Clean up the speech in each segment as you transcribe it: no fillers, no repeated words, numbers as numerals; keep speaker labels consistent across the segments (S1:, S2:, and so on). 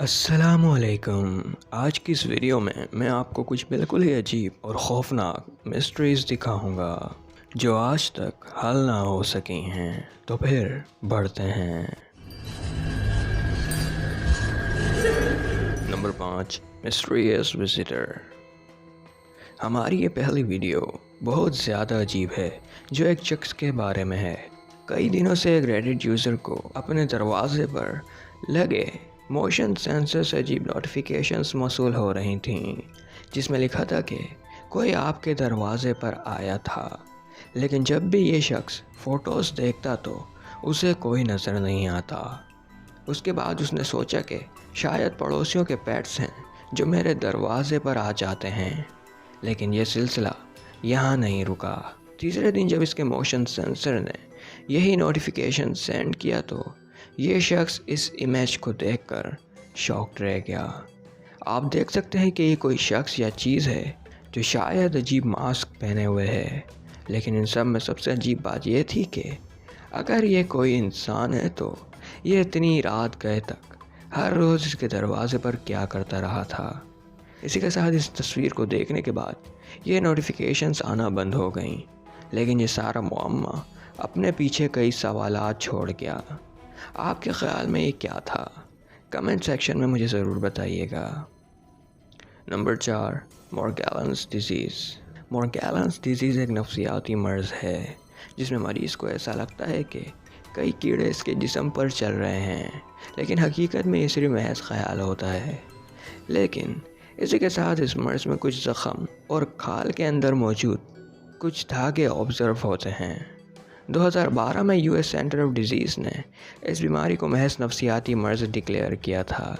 S1: अस्सलामुअलैकुम। आज की इस वीडियो में मैं आपको कुछ बिल्कुल ही अजीब और खौफनाक मिस्ट्रीज़ दिखाऊंगा जो आज तक हल ना हो सकी हैं। तो फिर बढ़ते हैं। Number 5, mysterious visitor. हमारी ये पहली वीडियो बहुत ज़्यादा अजीब है, जो एक शख्स के बारे में है। कई दिनों से एक रेडिट यूज़र को अपने दरवाजे पर लगे मोशन सेंसर से अजीब नोटिफिकेशंस मौसूल हो रही थीं, जिसमें लिखा था कि कोई आपके दरवाजे पर आया था। लेकिन जब भी ये शख्स फ़ोटोज़ देखता तो उसे कोई नज़र नहीं आता। उसके बाद उसने सोचा कि शायद पड़ोसियों के पेट्स हैं जो मेरे दरवाजे पर आ जाते हैं। लेकिन यह सिलसिला यहाँ नहीं रुका। तीसरे दिन जब इसके मोशन सेंसर ने यही नोटिफिकेशन सेंड किया तो ये शख्स इस इमेज को देखकर शॉक्ड रह गया। आप देख सकते हैं कि ये कोई शख्स या चीज़ है जो शायद अजीब मास्क पहने हुए है। लेकिन इन सब में सबसे अजीब बात यह थी कि अगर ये कोई इंसान है तो ये इतनी रात गए तक हर रोज़ इसके दरवाजे पर क्या करता रहा था। इसी के साथ इस तस्वीर को देखने के बाद ये नोटिफिकेशंस आना बंद हो गईं। लेकिन ये सारा मुअम्मा अपने पीछे कई सवालात छोड़ गया। आपके ख़्याल में ये क्या था? कमेंट सेक्शन में मुझे ज़रूर बताइएगा। Number 4, Morgellons disease. Morgellons disease एक नफ्सियाती मर्ज़ है जिसमें मरीज़ को ऐसा लगता है कि कई कीड़े इसके जिस्म पर चल रहे हैं, लेकिन हकीकत में ये सिर्फ महज ख़याल होता है। लेकिन इसी के साथ इस मर्ज़ में कुछ ज़ख़म और खाल के अंदर मौजूद कुछ धागे ऑब्ज़र्व होते हैं। 2012 में यूएस सेंटर ऑफ डिजीज़ ने इस बीमारी को महज नफ्सियाती मर्ज़ डिक्लेयर किया था।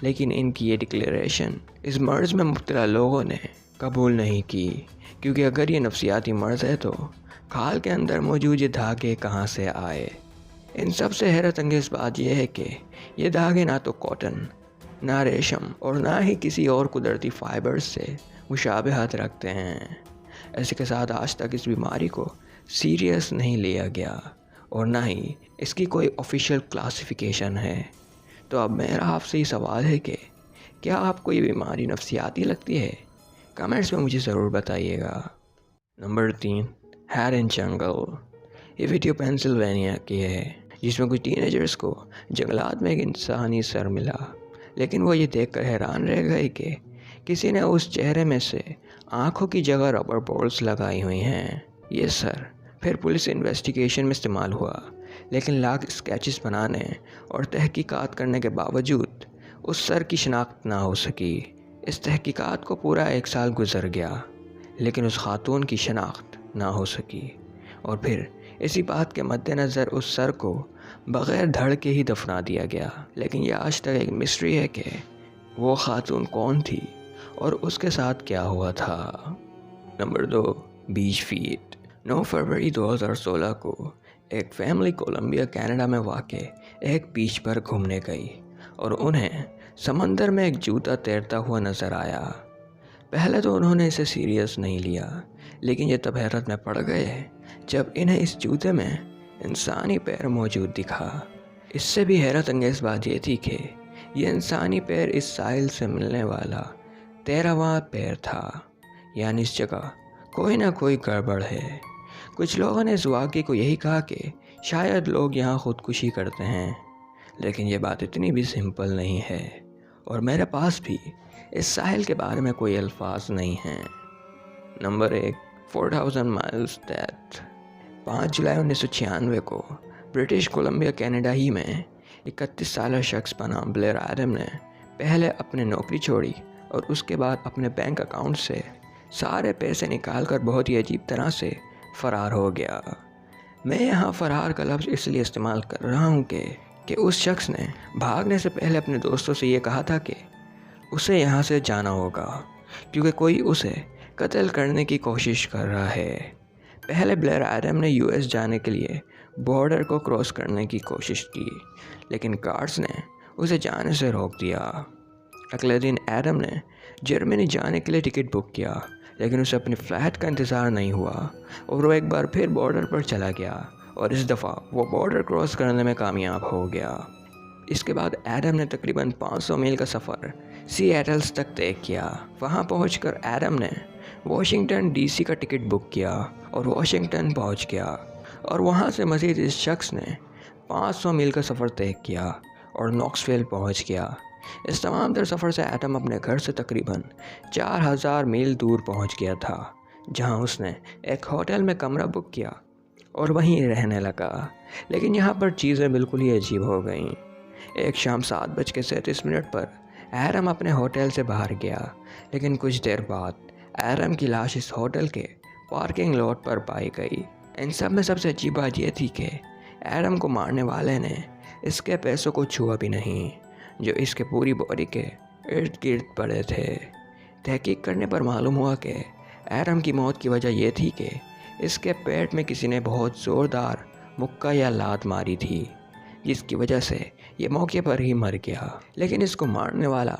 S1: लेकिन इनकी ये डिक्लेरेशन इस मर्ज़ में मुब्तला लोगों ने कबूल नहीं की, क्योंकि अगर ये नफ्सियाती मर्ज़ है तो खाल के अंदर मौजूद ये धागे कहाँ से आए। इन सब से हैरत अंगेज़ बात यह है कि ये धागे ना तो कॉटन, ना रेशम और ना ही किसी और कुदरती फाइबर्स से मुशाबहत रखते हैं। इसी के साथ आज तक इस बीमारी को सीरियस नहीं लिया गया और ना ही इसकी कोई ऑफिशियल क्लासिफिकेशन है। तो अब मेरा आपसे ये सवाल है कि क्या आपको ये बीमारी नफ्सियाती लगती है? कमेंट्स में मुझे ज़रूर बताइएगा। नंबर 3, हेरन जंगल। ये वीडियो पेंसिल्वेनिया की है, जिसमें कुछ टीनेजर्स को जंगलात में एक इंसानी सर मिला। लेकिन वो ये देखकर हैरान रह गए कि किसी ने उस चेहरे में से आँखों की जगह रबर बॉल्स लगाई हुई हैं। ये सर फिर पुलिस इन्वेस्टिगेशन में इस्तेमाल हुआ, लेकिन लाख स्केचेस बनाने और तहकीकात करने के बावजूद उस सर की शनाख्त ना हो सकी। इस तहकीकात को पूरा 1 साल गुजर गया, लेकिन उस खातून की शनाख्त ना हो सकी। और फिर इसी बात के मद्देनज़र उस सर को बग़ैर धड़ के ही दफना दिया गया। लेकिन यह आज तक एक मिस्ट्री है कि वो खातून कौन थी और उसके साथ क्या हुआ था। नंबर 2, बीच फीट। 9 फरवरी 2016 को एक फैमिली कोलंबिया कनाडा में वाक़े एक बीच पर घूमने गई और उन्हें समंदर में एक जूता तैरता हुआ नज़र आया। पहले तो उन्होंने इसे सीरियस नहीं लिया, लेकिन ये तब हैरत में पड़ गए जब इन्हें इस जूते में इंसानी पैर मौजूद दिखा। इससे भी हैरत अंगेज़ बात ये थी कि यह इंसानी पैर इस साहिल से मिलने वाला 13वां पैर था, यानी इस जगह कोई ना कोई गड़बड़ है। कुछ लोगों ने इस वाक़े को यही कहा कि शायद लोग यहाँ ख़ुदकुशी करते हैं, लेकिन ये बात इतनी भी सिंपल नहीं है और मेरे पास भी इस साहिल के बारे में कोई अल्फाज नहीं हैं। Number 1, 4000 miles depth. 5 जुलाई 1996 को ब्रिटिश कोलंबिया कनाडा ही में 31 साल शख्स बनाम ब्लेयर एडम ने पहले अपनी नौकरी छोड़ी और उसके बाद अपने बैंक अकाउंट से सारे पैसे निकालकर बहुत ही अजीब तरह से फ़रार हो गया। मैं यहाँ फ़रार का लफ्ज़ इसलिए इस्तेमाल कर रहा हूँ कि उस शख्स ने भागने से पहले अपने दोस्तों से ये कहा था कि उसे यहाँ से जाना होगा, क्योंकि कोई उसे कत्ल करने की कोशिश कर रहा है। पहले ब्लेयर एडम ने यूएस जाने के लिए बॉर्डर को क्रॉस करने की कोशिश की, लेकिन गार्ड्स ने उसे जाने से रोक दिया। अगले दिन एडम ने जर्मनी जाने के लिए टिकट बुक किया, लेकिन उसे अपनी फ़्लाइट का इंतज़ार नहीं हुआ और वो एक बार फिर बॉर्डर पर चला गया और इस दफ़ा वो बॉर्डर क्रॉस करने में कामयाब हो गया। اس کے بعد ایڈم نے تقریباً 500 میل کا سفر سیئٹلز تک طے کیا۔ وہاں پہنچ کر ایڈم نے واشنگٹن ڈی سی کا ٹکٹ بک کیا اور واشنگٹن پہنچ گیا، اور وہاں سے مزید اس شخص نے 500 میل کا سفر طے کیا اور نوکسویل پہنچ گیا۔ اس تمام تر سفر سے ایڈم اپنے گھر سے تقریباً 4000 میل دور پہنچ گیا تھا، جہاں اس نے ایک ہوٹل میں کمرہ بک کیا اور وہیں رہنے لگا۔ لیکن یہاں پر چیزیں بالکل ہی عجیب ہو گئیں۔ ایک شام 7:37 پر ایڈم اپنے ہوٹل سے باہر گیا، لیکن کچھ دیر بعد ایڈم کی لاش اس ہوٹل کے پارکنگ لاٹ پر پائی گئی۔ ان سب میں سب سے عجیب بات یہ تھی کہ ایڈم کو مارنے والے نے اس کے پیسوں کو چھوا بھی نہیں، جو اس کے پوری باڈی کے ارد گرد پڑے تھے۔ تحقیق کرنے پر معلوم ہوا کہ ایڈم کی موت کی وجہ یہ تھی کہ اس کے پیٹ میں کسی نے بہت زوردار مکہ یا لات ماری تھی، جس کی وجہ سے یہ موقع پر ہی مر گیا۔ لیکن اس کو مارنے والا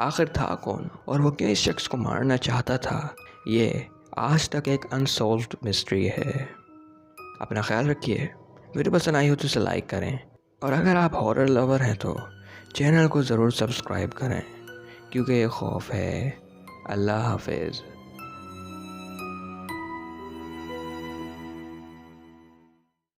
S1: آخر تھا کون، اور وہ کیوں اس شخص کو مارنا چاہتا تھا، یہ آج تک ایک انسولوڈ مسٹری ہے۔ اپنا خیال رکھیے، ویڈیو پسند آئی ہو تو اسے لائک کریں، اور اگر آپ ہارر لور ہیں تو چینل کو ضرور سبسکرائب کریں، کیونکہ یہ خوف ہے۔ اللہ حافظ۔